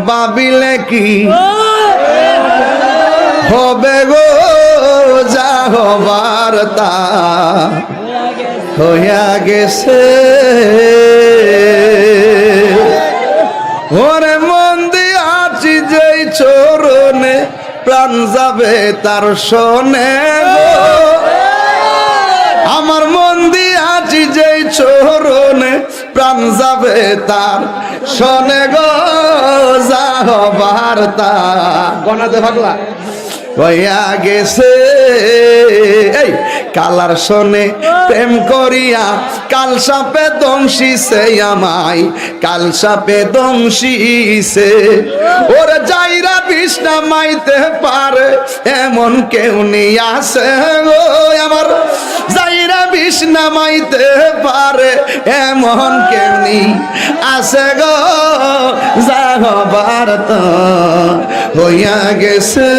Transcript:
ভাবিলে কি হবে গো, যা হবার তা হইয়া গেছে। ওরে মন দিয়াছি যেই চরণে, প্রাণ যাবে তার শোনে গো। আমার মন দিয়াছি যেই চরণে, প্রাণ যাবে তার শোনে গো, যা হবার তা গনাতে ভাগলা হইয়া গেছে। এই কালার শোনে প্রেম করিয়া কাল সাপে দংশিছে আমায়, কাল সাপে দংশিছে। ওরে যাইরা বিষ্ণা মাইতে পারে এমন কেউ নেই আছে গো, আমার যাইরা বিষ্ণা মাইতে পারে এমন কেউ নেই আছে গো, যা হবার তো হইয়া গেছে।